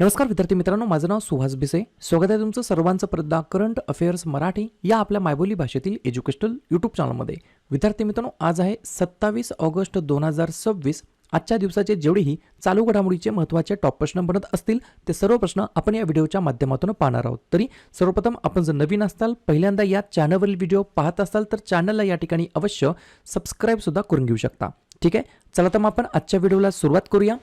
नमस्कार विद्यार्थी मित्रांनो, माझं नाव सुहास भिसे. स्वागत आहे तुमचं सर्वांचं परत करंट अफेअर्स मराठी या आपल्या मायबोली भाषेतील एज्युकेशनल यूट्यूब चॅनलमध्ये. विद्यार्थी मित्रांनो, आज आहे 27 ऑगस्ट 2026. आजच्या दिवसाचे जेवढेही चालू घडामोडीचे महत्त्वाचे टॉप प्रश्न बनत असतील ते सर्व प्रश्न आपण या व्हिडिओच्या माध्यमातून पाहणार आहोत. तरी सर्वप्रथम आपण जर नवीन असाल, पहिल्यांदा या चॅनलवरील व्हिडिओ पाहत असाल तर चॅनलला या ठिकाणी अवश्य सबस्क्राईब सुद्धा करून घेऊ शकता. ठीक आहे, चला तर मग आपण आजच्या व्हिडिओला सुरुवात करूया.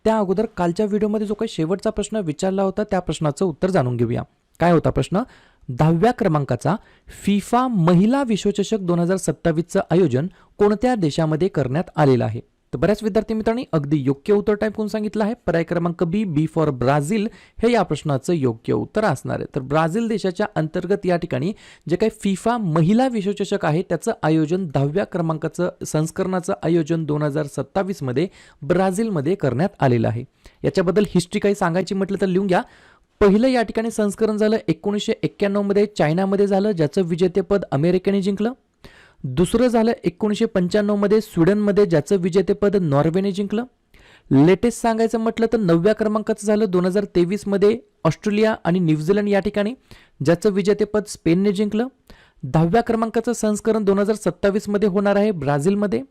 त्या अगोदर कालच्या व्हिडिओमध्ये जो काही शेवटचा प्रश्न विचारला होता त्या प्रश्नाचं उत्तर जाणून घेऊया. काय होता प्रश्न? 10व्या क्रमांकाचा फिफा महिला विश्वचषक 2027चं आयोजन कोणत्या देशामध्ये करण्यात आलेलं आहे? तर बऱ्याच विद्यार्थी मित्रांनी अगदी योग्य उत्तर टाईप करून सांगितलं आहे. पर्याय क्रमांक बी फॉर ब्राझील हे या प्रश्नाचं योग्य उत्तर असणार आहे. तर ब्राझील देशाच्या अंतर्गत या ठिकाणी जे काही फिफा महिला विश्वचषक आहे त्याचं आयोजन 10व्या क्रमांकाचं संस्करणाचं आयोजन 2027 मध्ये ब्राझीलमध्ये करण्यात आलेलं आहे. याच्याबद्दल हिस्ट्री काही सांगायची म्हटलं तर लिहून घ्या. पहिलं या ठिकाणी संस्करण झालं 1991 मध्ये चायनामध्ये झालं, ज्याचं विजेतेपद अमेरिकेने जिंकलं. दुसरं झालं 1995 मध्ये स्वीडनमध्ये, ज्याचं विजेतेपद नॉर्वेने जिंकलं. लेटेस्ट सांगायचं म्हटलं तर 9व्या क्रमांकाचं झालं 2023 मध्ये ऑस्ट्रेलिया आणि न्यूझीलंड या ठिकाणी, ज्याचं विजेतेपद स्पेनने जिंकलं. 10व्या क्रमांकाचं संस्करण 2027 मध्ये होणार आहे ब्राझीलमध्ये.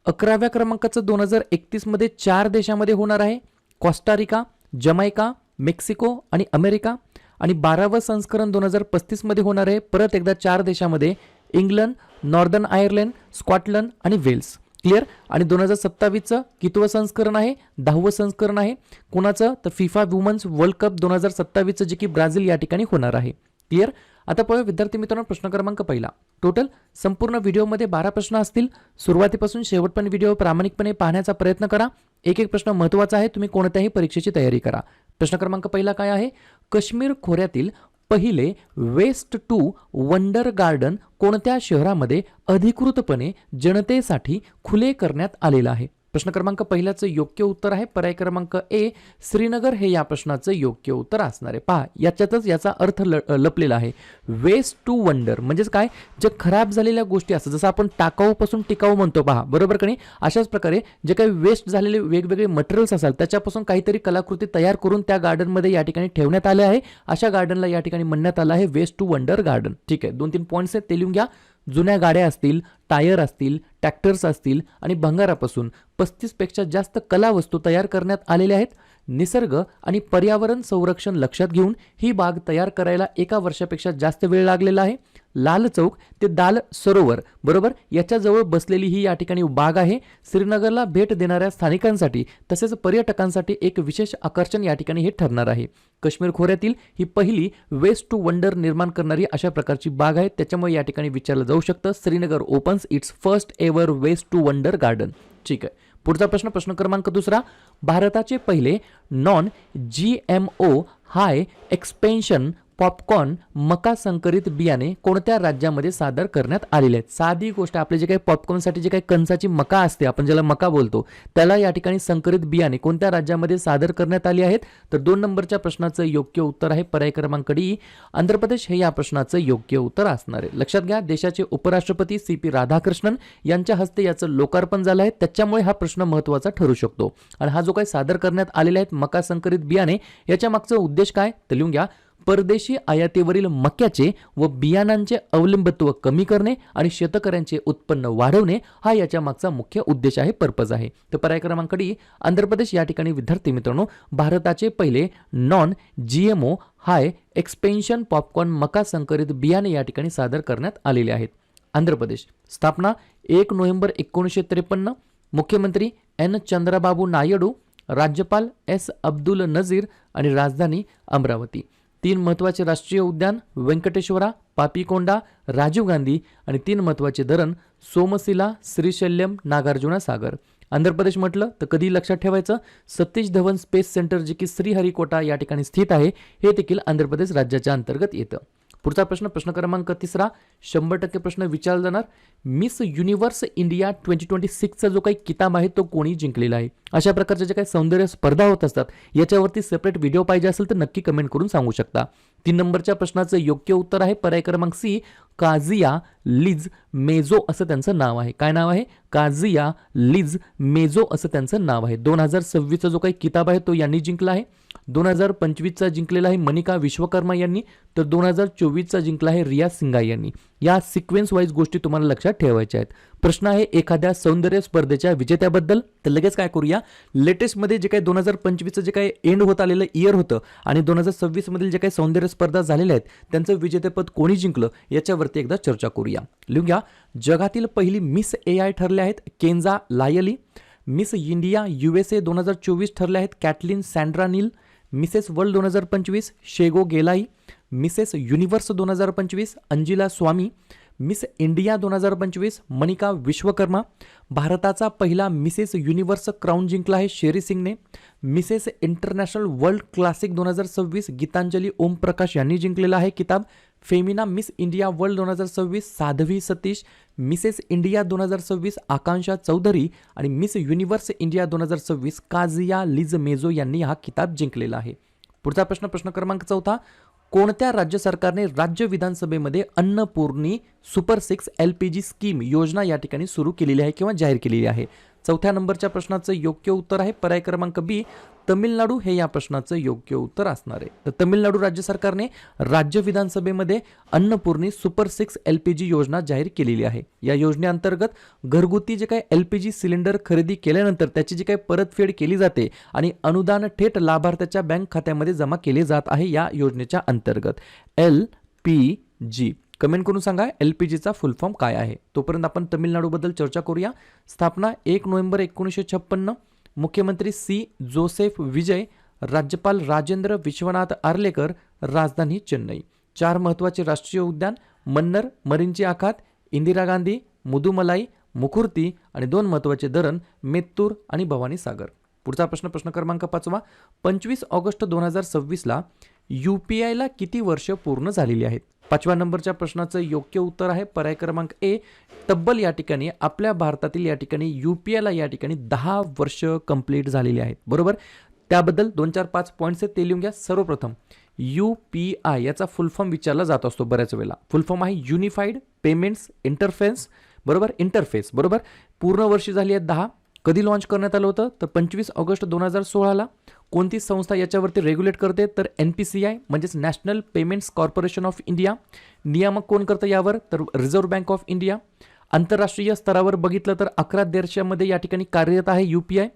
11व्या क्रमांकाचं 2031 मध्ये 4 देशामध्ये होणार आहे, कॉस्टारिका, जमैका, मेक्सिको आणि अमेरिका. आणि 12वं संस्करण 2035 मध्ये होणार आहे परत एकदा 4 देशामध्ये, इंग्लंड, नॉर्दर्न आयर्लंड, स्कॉटलंड आणि वेल्स. क्लिअर? आणि 2027चं कितवं संस्करण आहे? 10वं संस्करण आहे. कोणाचं? तर फिफा वुमन्स वर्ल्ड कप 2027चं, जे की ब्राझील या ठिकाणी होणार आहे. क्लिअर? आता पाहूया विद्यार्थी मित्रांनो प्रश्न क्रमांक पहिला. टोटल संपूर्ण व्हिडिओमध्ये 12 प्रश्न असतील. सुरुवातीपासून शेवटपर्यंत व्हिडिओ प्रामाणिकपणे पाहण्याचा प्रयत्न करा. एक एक प्रश्न महत्त्वाचा आहे, तुम्ही कोणत्याही परीक्षेची तयारी करा. प्रश्न क्रमांक पहिला काय आहे? काश्मीर खोऱ्यातील पहिले वेस्ट टू वंडर गार्डन कोणत्या शहरामध्ये अधिकृतपणे जनतेसाठी खुले करण्यात आलेलं आहे? प्रश्न क्रमांक पहिल्याचं योग्य उत्तर आहे पर्याय क्रमांक ए, श्रीनगर हे या प्रश्नाचं योग्य उत्तर असणार आहे. पहा, याच्यातच याचा अर्थ लपलेला आहे. वेस्ट टू वंडर म्हणजेच काय? जे खराब झालेल्या गोष्टी असतात, जसं आपण टाकाऊपासून टिकाऊ म्हणतो, पहा बरोबर का नाही? अशाच प्रकारे जे काही वेस्ट झालेले वेगवेगळे मटेरियल्स असतात त्याच्यापासून काहीतरी कलाकृती तयार करून त्या गार्डनमध्ये या ठिकाणी ठेवण्यात आले आहे. अशा गार्डनला या ठिकाणी म्हणण्यात आलं आहे वेस्ट टू वंडर गार्डन. ठीक आहे, 2-3 पॉईंट्स आहेत ते लिहून घ्या. जुन्या गाड्या असतील, टायर असतील, ट्रॅक्टर्स असतील आणि भंगारापासून 35 पेक्षा जास्त कला वस्तू तयार करण्यात आलेल्या आहेत. निसर्ग आणि पर्यावरण संरक्षण लक्षात घेऊन ही बाग तयार करायला 1 वर्षापेक्षा जास्त वेळ लागलेला आहे. लाल चौक ते दाल सरोवर बरोबर याच्याजवळ बसलेली ही या ठिकाणी बाग आहे. श्रीनगरला भेट देणाऱ्या स्थानिकांसाठी तसेच पर्यटकांसाठी एक विशेष आकर्षण या ठिकाणी हे ठरणार आहे. काश्मीर खोऱ्यातील ही पहिली वेस्ट टू वंडर निर्माण करणारी अशा प्रकारची बाग आहे. त्याच्यामुळे या ठिकाणी विचारलं जाऊ शकतं Srinagar opens its first ever waste to wonder garden. ठीक आहे, पुढचा प्रश्न. प्रश्न क्रमांक दुसरा. भारताचे पहिले non GMO high expansion popcorn मका संकरित बियाणे कोणत्या राज्यामध्ये सादर करण्यात आलेले आहेत? साधी गोष्ट, आपले जे काही पॉपकॉर्नसाठी जे काही कणसाची मका असते, आपण ज्याला मका बोलतो, त्याला या ठिकाणी संकरित बियाणे कोणत्या राज्यामध्ये सादर करण्यात आली आहेत? तर 2 नंबरच्या प्रश्नाचं योग्य उत्तर आहे पर्याय क्रमांक डी, आंध्र प्रदेश हे या प्रश्नाचं योग्य उत्तर असणार आहे. लक्षात घ्या, देशाचे उपराष्ट्रपती CP राधाकृष्णन यांच्या हस्ते याचं लोकार्पण झालं आहे. त्याच्यामुळे हा प्रश्न महत्त्वाचा ठरू शकतो. आणि हा जो काही सादर करण्यात आलेला आहे मका संकरित बियाणे, याच्या मागचा उद्देश काय? तर लिहून घ्या. परदेशी आयातीवरील मक्याचे व बियाणांचे अवलंबित्व कमी करणे आणि शेतकऱ्यांचे उत्पन्न वाढवणे हा याच्या मागचा मुख्य उद्देश आहे, पर्पज आहे. तर पर्याय क्रमांक डी, आंध्र प्रदेश या ठिकाणी विद्यार्थी मित्रांनो भारताचे पहिले non GMO high expansion popcorn मका संकरित बियाणे या ठिकाणी सादर करण्यात आलेले आहेत. आंध्र प्रदेश. स्थापना 1 नोव्हेंबर 1953. मुख्यमंत्री N चंद्रबाबू नायडू, राज्यपाल S अब्दुल नजीर आणि राजधानी अमरावती. 3 महत्त्वाचे राष्ट्रीय उद्यान व्यंकटेश्वरा, पापीकोंडा, राजीव गांधी आणि 3 महत्त्वाचे धरण सोमशिला, श्रीशैल्यम, नागार्जुना सागर. आंध्र प्रदेश म्हटलं तर कधी लक्षात ठेवायचं सतीश धवन स्पेस सेंटर जे की श्रीहरिकोटा या ठिकाणी स्थित आहे हे देखील आंध्र प्रदेश राज्याच्या अंतर्गत येतं. पुढचा प्रश्न. प्रश्न क्रमांक तिसरा. 100% प्रश्न विचारला जाणार. मिस युनिव्हर्स इंडिया 2026चा जो काही किताब आहे तो कोणी जिंकलेला आहे? अशा प्रकारच्या जे काही सौंदर्य स्पर्धा होत असतात याच्यावरती सेपरेट व्हिडिओ पाहिजे असेल तर नक्की कमेंट करून सांगू शकता. 3 नंबरच्या प्रश्नाचं योग्य उत्तर आहे पर्याय क्रमांक सी, काझिया लिज मेझो असं त्यांचं नाव आहे. काय नाव आहे? काझिया लिज मेझो असं त्यांचं नाव आहे. 2026चा जो काही किताब आहे तो यांनी जिंकला आहे. 2025चा जिंकलेला आहे मनिका विश्वकर्मा यांनी, तर 2024चा जिंकला आहे रिया सिंघा यांनी. या सिक्वेन्स वाईज गोष्टी तुम्हाला लक्षात ठेवायच्या आहेत. प्रश्न आहे एखाद्या सौंदर्य स्पर्धेच्या विजेत्याबद्दल. तर लगेच काय करूया, लेटेस्टमध्ये जे काही 2025चं जे काही एंड होत आलेलं इयर होतं आणि 2026 मधील जे काही सौंदर्य स्पर्धा झालेल्या आहेत त्यांचं विजेतेपद कोणी जिंकलं याच्यावरती एकदा चर्चा करूया. लिहून घ्या. जगातील पहिली मिस AI ठरल्या आहेत केंजा लायली. मिस इंडिया USA 2024 ठरल्या आहेत Caitlin Sandra Neil. Mrs World 2025 शेगो गेलाई. मिसेस युनिव्हर्स 2025 अंजिला स्वामी. Miss India 2025 Manika Vishwakarma. भारताचा पहिला मिसेस युनिव्हर्स क्राऊन जिंकला आहे शेरी सिंगने. Mrs International World Classic 2026 Geetanjali Omprakash यांनी जिंकलेला आहे किताब. Femina Miss India World 2026 Sadhvi Satish. Mrs India 2026 Akanksha Chaudhary आणि मिस युनिव्हर्स इंडिया 2026 काझिया लिज मेझो यांनी हा किताब जिंकलेला आहे. पुढचा प्रश्न, प्रश्न क्रमांक 4. कोणत्या राज्य सरकारने राज्य विधानसभेमध्ये अन्नपूर्णी सुपर 6 LPG स्कीम योजना या ठिकाणी सुरू केलेली आहे किंवा जाहीर केलेली आहे? 4थ्या नंबरच्या प्रश्नाचं योग्य उत्तर आहे पर्याय क्रमांक बी तमिळनाडू हे या प्रश्नाचं योग्य उत्तर असणार आहे. तर तमिळनाडू राज्य सरकारने राज्य विधानसभेमध्ये अन्नपूर्णी सुपर 6 LPG योजना जाहीर केलेली आहे. या योजनेअंतर्गत घरगुती जे काही LPG सिलेंडर खरेदी केल्यानंतर त्याची जी काही परतफेड केली जाते आणि अनुदान थेट लाभार्थ्याच्या बँक खात्यामध्ये जमा केले जात आहे या योजनेच्या अंतर्गत. LPG कमेंट करून सांगा LPGचा फुल फॉर्म काय आहे. तोपर्यंत आपण तमिळनाडूबद्दल चर्चा करूया. स्थापना 1 नोव्हेंबर 1956. मुख्यमंत्री सी जोसेफ विजय. राज्यपाल राजेंद्र विश्वनाथ आर्लेकर. राजधानी चेन्नई. 4 महत्त्वाचे राष्ट्रीय उद्यान मन्नर, मरीनची आखात, इंदिरा गांधी, मुदुमलाई, मुकुर्ती आणि 2 महत्त्वाचे धरण मेत्तूर आणि भवानी सागर. पुढचा प्रश्न, प्रश्न क्रमांक 5. 25 ऑगस्ट 2026ला UPIला किती वर्ष पूर्ण झालेली आहेत? 5व्या नंबरच्या प्रश्नाचं योग्य उत्तर आहे पर्याय क्रमांक ए. तब्बल या ठिकाणी आपल्या भारतातील या ठिकाणी UPIला या ठिकाणी 10 वर्ष कंप्लीट झालेली आहेत. बरोबर. त्याबद्दल 2-4-5 पॉईंट्स आहेत ते लिहून घ्या. सर्वप्रथम UPI याचा फुल फॉर्म विचारला जात असतो बऱ्याच वेळेला. फुल फॉर्म आहे युनिफाईड पेमेंट्स इंटरफेस. बरोबर, इंटरफेस. बरोबर. पूर्ण वर्षी झाली आहेत 10. कधी लॉन्च करण्यात आलं होतं तर 25 ऑगस्ट 2016ला. कोणती संस्था याच्यावरती रेग्युलेट करते तर NPCI म्हणजेच national payments corporation of India. नियामक कोण करतं यावर तर रिझर्व्ह बँक ऑफ इंडिया. आंतरराष्ट्रीय स्तरावर बघितलं तर 11 देशांमध्ये या ठिकाणी कार्यरत आहे UPI.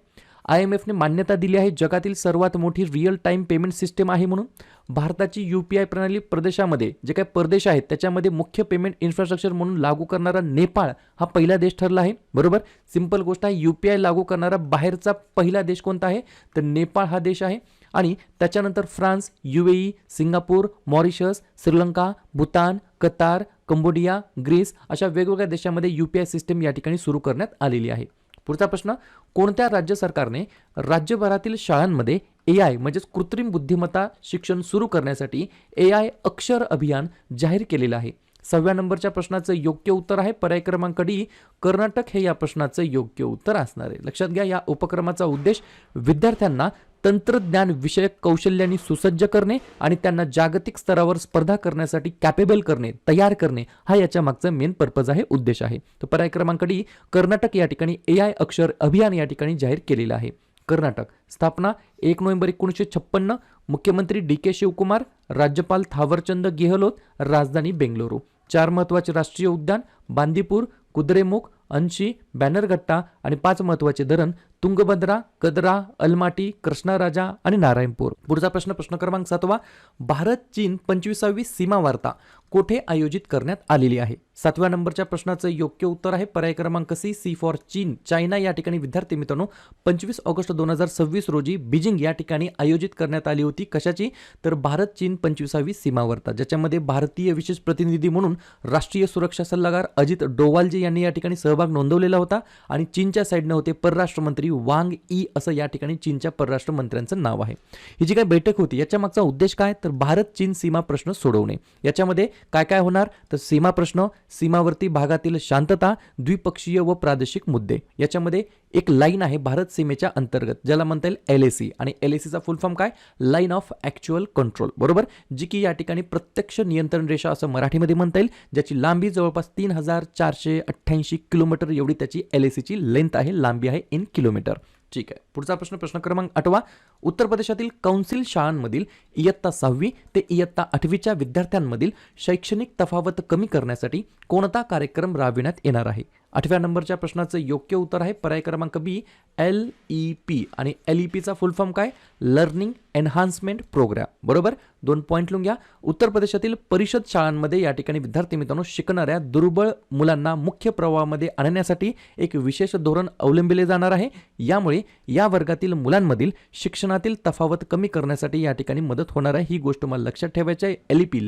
IMFने मान्यता दिली आहे जगातील सर्वात मोठी रिअल टाइम पेमेंट सिस्टम आहे म्हणून. भारताची UPI प्रणाली प्रदेशामध्ये जे काही परदेश आहेत त्याच्यामध्ये मुख्य पेमेंट इन्फ्रास्ट्रक्चर म्हणून लागू करणारा नेपाळ हा पहिला देश ठरला आहे. बरोबर. सिंपल गोष्ट आहे, UPI लागू करणारा बाहेरचा पहिला देश कोणता आहे तर नेपाळ हा देश आहे. आणि त्याच्यानंतर France, UAE, Singapore, Mauritius, Sri Lanka, Bhutan, Qatar, Cambodia, Greece अशा वेगवेगळ्या देशांमध्ये UPI सिस्टम या ठिकाणी सुरू करण्यात आलेली आहे. पुढचा प्रश्न, कोणत्या राज्य सरकारने राज्यभरातील शाळांमध्ये AI म्हणजेच कृत्रिम बुद्धिमत्ता शिक्षण सुरू करण्यासाठी AI अक्षर अभियान जाहीर केलेलं आहे? 6व्या नंबरच्या प्रश्नाचं योग्य उत्तर आहे पर्याय क्रमांक डी कर्नाटक हे या प्रश्नाचं योग्य उत्तर असणार आहे. लक्षात घ्या, या उपक्रमाचा उद्देश विद्यार्थ्यांना तंत्रज्ञान विषयक कौशल्यांनी सुसज्ज करणे आणि त्यांना जागतिक स्तरावर स्पर्धा करण्यासाठी कॅपेबल करणे, तयार करणे हा याच्या मागचा मेन पर्पज आहे, उद्देश आहे. तर पर्याय क्रमांक डी कर्नाटक या ठिकाणी AI अक्षर अभियान या ठिकाणी जाहीर केलेलं आहे. कर्नाटक. स्थापना 1 नोव्हेंबर 1956. मुख्यमंत्री DK शिवकुमार. राज्यपाल थावरचंद गेहलोत. राजधानी बेंगलुरू. 4 महत्त्वाचे राष्ट्रीय उद्यान बांदीपूर, कुद्रेमुख, अंशी, बॅनरघट्टा आणि 5 महत्त्वाचे धरण तुंगभद्रा, कदरा, अलमाटी, कृष्णाराजा आणि नारायणपूर. पुढचा प्रश्न, प्रश्न क्रमांक 7. भारत चीन 25वी सीमा वार्ता कोठे आयोजित करण्यात आलेली आहे? 7व्या नंबरच्या प्रश्नाचं योग्य उत्तर आहे पर्याय क्रमांक सी फॉर चीन. चायना या ठिकाणी विद्यार्थी मित्रांनो 25 ऑगस्ट 2026 रोजी बीजिंग या ठिकाणी आयोजित करण्यात आली होती. कशाची तर भारत चीन 25वी सीमा वार्ता, ज्याच्यामध्ये भारतीय विशेष प्रतिनिधी म्हणून राष्ट्रीय सुरक्षा सल्लागार अजित डोवालजी यांनी या ठिकाणी सहभाग नोंदवलेला होता आणि चीनच्या साईडने होते परराष्ट्र मंत्री वांग ई असं या ठिकाणी चीनच्या परराष्ट्र मंत्र्यांचं नाव आहे. ही जी काही बैठक होती याच्या मागचा उद्देश काय तर भारत चीन सीमा प्रश्न सोडवणे. याच्यामध्ये काय काय होणार तर सीमा प्रश्न, सीमावर्ती भागातील शांतता, द्विपक्षीय व प्रादेशिक मुद्दे. याच्यामध्ये एक लाईन आहे भारत सीमेच्या अंतर्गत ज्याला म्हणता येईल LAC आणि LACचा फुल फॉर्म काय लाईन ऑफ ॲक्च्युअल कंट्रोल. बरोबर. जी की या ठिकाणी प्रत्यक्ष नियंत्रण रेषा असं मराठीमध्ये म्हणता येईल, ज्याची लांबी जवळपास 3488 किलोमीटर एवढी त्याची LACची लेंथ आहे, लांबी आहे इन किलोमीटर. ठीक आहे. पुढचा प्रश्न क्रमांक 8. उत्तर प्रदेशातील कौन्सिल शाळांमधील इयत्ता 6वी ते इयत्ता 8वीच्या विद्यार्थ्यांमधील शैक्षणिक तफावत कमी करण्यासाठी कोणता कार्यक्रम राबविण्यात येणार आहे? 8व्या नंबरच्या प्रश्नाचं योग्य उत्तर आहे पर्याय क्रमांक बी, LEP. आणि LEPचा फुल फॉर्म काय? Learning enhancement program. बरोबर, 2 पॉईंट लिहून घ्या. उत्तर प्रदेशातील परिषद शाळांमध्ये या ठिकाणी विद्यार्थी मित्रांनो शिकणाऱ्या दुर्बळ मुलांना मुख्य प्रवाहामध्ये आणण्यासाठी एक विशेष धोरण अवलंबिले जाणार आहे. यामुळे या वर्गातील मुलांमधील शिक्षणातील तफावत कमी करण्यासाठी या ठिकाणी मदत होणार आहे. ही गोष्ट मला लक्षात ठेवायची आहे.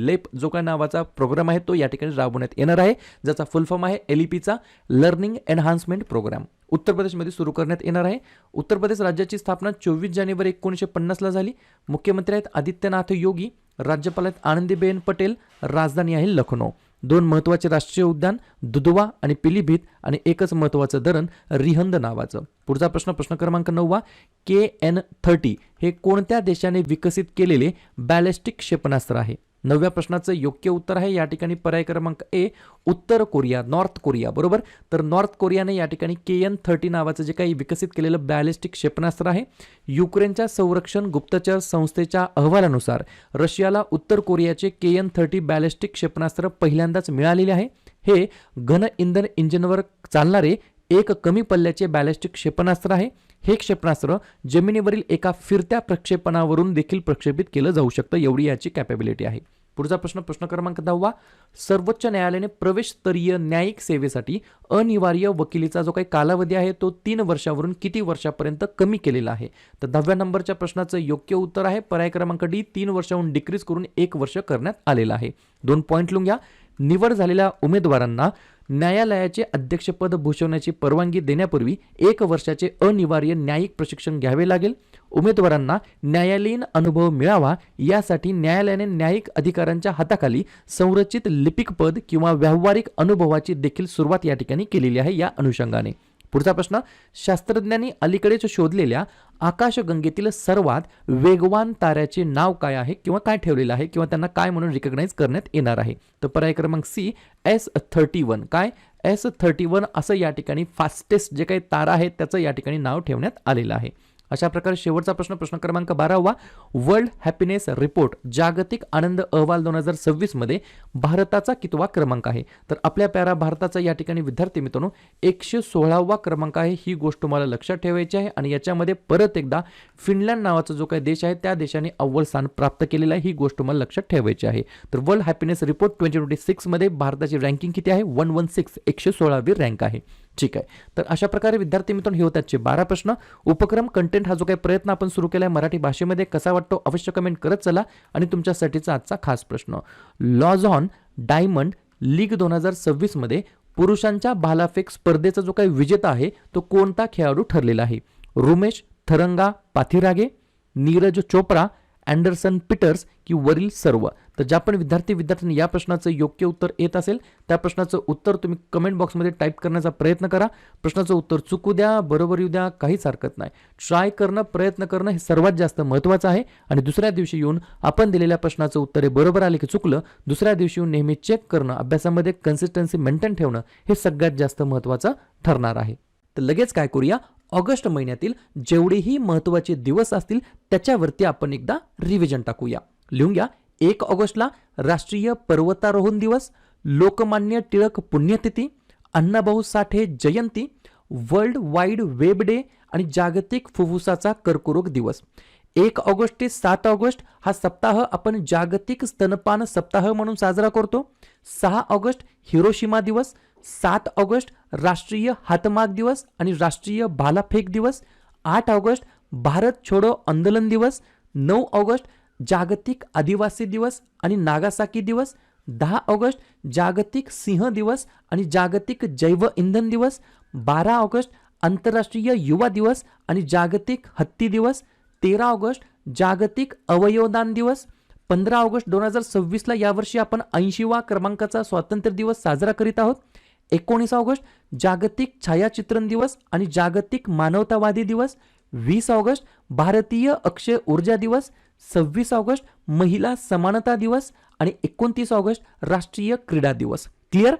लेप जो काय नावाचा प्रोग्राम आहे तो या ठिकाणी राबवण्यात येणार आहे, ज्याचा फुल फॉर्म आहे LEPचा लर्निंग एन्हान्समेंट प्रोग्राम. उत्तर प्रदेशमध्ये सुरू करण्यात येणार आहे. उत्तर प्रदेश राज्याची स्थापना 24 जानेवारी 1950 झाली. मुख्यमंत्री आहेत आदित्यनाथ योगी, राज्यपाल आहेत आनंदीबेन पटेल, राजधानी आहे लखनौ. 2 महत्त्वाचे राष्ट्रीय उद्यान दुधवा आणि पिलीभीत आणि एकच महत्त्वाचं धरण रिहंद नावाचं. पुढचा प्रश्न क्रमांक 9. KN-30 हे कोणत्या देशाने विकसित केलेले बॅलिस्टिक क्षेपणास्त्र आहे? 9व्या प्रश्नाचं योग्य उत्तर आहे या ठिकाणी पर्याय क्रमांक ए, उत्तर कोरिया, नॉर्थ कोरिया. बरोबर, तर नॉर्थ कोरियाने या ठिकाणी KN-30 नावाचं जे काही विकसित केलेलं बॅलिस्टिक क्षेपणास्त्र आहे. युक्रेनच्या संरक्षण गुप्तचर संस्थेच्या अहवालानुसार रशियाला उत्तर कोरियाचे KN-30 बॅलिस्टिक क्षेपणास्त्र पहिल्यांदाच मिळालेले आहे. हे घन इंधन इंजिनवर चालणारे एक कमी पल्ल्याचे बॅलिस्टिक क्षेपणास्त्र आहे. हे क्षेपणास्त्र जमिनीवरील एका फिरत्या प्रक्षेपणावरून देखील प्रक्षेपित केलं जाऊ शकतं, एवढी याची कॅपॅबिलिटी आहे. पुढचा प्रश्न क्रमांक 10. सर्वोच्च न्यायालयाने प्रवेश स्तरीय न्यायिक सेवेसाठी अनिवार्य वकिलीचा जो काही कालावधी आहे तो 3 वर्षावरून किती वर्षापर्यंत कमी केलेला आहे? तर 10व्या नंबरच्या प्रश्नाचं योग्य उत्तर आहे पर्याय क्रमांक डी, 3 वर्षाहून डिक्रीज करून 1 वर्ष करण्यात आलेला आहे. 2 पॉईंट लिहून घ्या. निवड झालेल्या उमेदवारांना न्यायालयाचे अध्यक्षपद भूषवण्याची परवानगी देण्यापूर्वी 1 वर्षाचे अनिवार्य न्यायिक प्रशिक्षण घ्यावे लागेल. उमेदवारांना न्यायालयीन अनुभव मिळावा यासाठी न्यायालयाने न्यायिक अधिकाऱ्यांच्या हाताखाली संरचित लिपिक पद किंवा व्यावहारिक अनुभवाची देखील सुरुवात या ठिकाणी केलेली आहे या अनुषंगाने. पुढचा प्रश्न, शास्त्रज्ञांनी अलीकडेच शोधलेल्या आकाशगंगेतील सर्वात वेगवान ताऱ्याचे नाव काय आहे किंवा काय ठेवलेलं आहे किंवा त्यांना काय म्हणून रिकग्नाइज करण्यात येणार आहे? तर पर्याय क्रमांक सी, S31. काय? S31 असं या ठिकाणी फास्टेस्ट जे काही तारा आहे त्याचं या ठिकाणी नाव ठेवण्यात आलेलं आहे. अशा प्रकारे शेवटचा प्रश्न क्रमांक 12. वर्ल्ड हॅपीनेस रिपोर्ट जागतिक आनंद अहवाल 2026 मध्ये भारताचा कितवा क्रमांक आहे? तर आपल्या प्यारा भारताचा या ठिकाणी विद्यार्थी मित्रांनो 116वा क्रमांक आहे. ही गोष्ट मला लक्षात ठेवायची आहे आणि याच्यामध्ये परत एकदा फिनलँड नावाचा जो काही देश आहे त्या देशाने अव्वल स्थान प्राप्त केलेलं आहे. ही गोष्ट मला लक्षात ठेवायची आहे. तर वर्ल्ड हॅपीनेस रिपोर्ट 2026 मध्ये भारताची रँकिंग किती आहे? 116, 116वी रँक आहे. ठीक आहे, तर अशा प्रकारे विद्यार्थी मित्रांनो हे होते 12 प्रश्न. उपक्रम कंटेंट हा जो काही प्रयत्न आपण सुरू केला आहे मराठी भाषेमध्ये कसा वाटतो अवश्य कमेंट करत चला. आणि तुमच्यासाठीचा आजचा खास प्रश्न, लॉझॉन डायमंड लीग 2026 मध्ये पुरुषांच्या भालाफेक स्पर्धेचा जो काही विजेता आहे तो कोणता खेळाडू ठरलेला आहे? रोमेश थरंगा पाथिरागे, नीरज चोप्रा, अँडरसन पीटर्स की वरील सर्व? तर ज्या पण विद्यार्थ्यांनी या प्रश्नाचं योग्य उत्तर येत असेल त्या प्रश्नाचं उत्तर तुम्ही कमेंट बॉक्समध्ये टाईप करण्याचा प्रयत्न करा. प्रश्नाचं उत्तर चुकू द्या, बरोबर येऊ द्या, काहीच हरकत नाही. ट्राय करणं, प्रयत्न करणं हे सर्वात जास्त महत्त्वाचं आहे. आणि दुसऱ्या दिवशी येऊन आपण दिलेल्या प्रश्नाचं उत्तर हे बरोबर आले की चुकलं, दुसऱ्या दिवशी येऊन नेहमी चेक करणं, अभ्यासामध्ये कन्सिस्टन्सी मेंटेन ठेवणं हे सगळ्यात जास्त महत्त्वाचं ठरणार आहे. तर लगेच काय करूया, ऑगस्ट महिन्यातील जेवढेही महत्त्वाचे दिवस असतील त्याच्यावरती आपण एकदा रिव्हिजन टाकूया. लिहून घ्या. 1 ऑगस्टला राष्ट्रीय पर्वतारोहण दिवस, लोकमान्य टिळक पुण्यतिथी, अण्णाभाऊ साठे जयंती, वर्ल्ड वाईड वेब डे आणि जागतिक फुफ्फुसाचा कर्करोग दिवस. 1 ऑगस्ट ते 7 ऑगस्ट हा सप्ताह आपण जागतिक स्तनपान सप्ताह म्हणून साजरा करतो. 6 ऑगस्ट हिरोशिमा दिवस, 7 ऑगस्ट राष्ट्रीय हातमाग दिवस आणि राष्ट्रीय भालाफेक दिवस, 8 ऑगस्ट भारत छोडो आंदोलन दिवस, 9 ऑगस्ट जागतिक आदिवासी दिवस आणि नागासाकी दिवस, 10 ऑगस्ट जागतिक सिंह दिवस आणि जागतिक जैव इंधन दिवस, 12 ऑगस्ट आंतरराष्ट्रीय युवा दिवस आणि जागतिक हत्ती दिवस, 13 ऑगस्ट जागतिक अवयवदान दिवस, 15 ऑगस्ट 2026ला यावर्षी आपण 80वा क्रमांकाचा स्वातंत्र्य दिवस साजरा करीत आहोत. 19 ऑगस्ट जागतिक छायाचित्रण दिवस आणि जागतिक मानवतावादी दिवस, 20 ऑगस्ट भारतीय अक्षय ऊर्जा दिवस, 26 ऑगस्ट महिला समानता दिवस आणि 29 ऑगस्ट राष्ट्रीय क्रीडा दिवस. क्लिअर?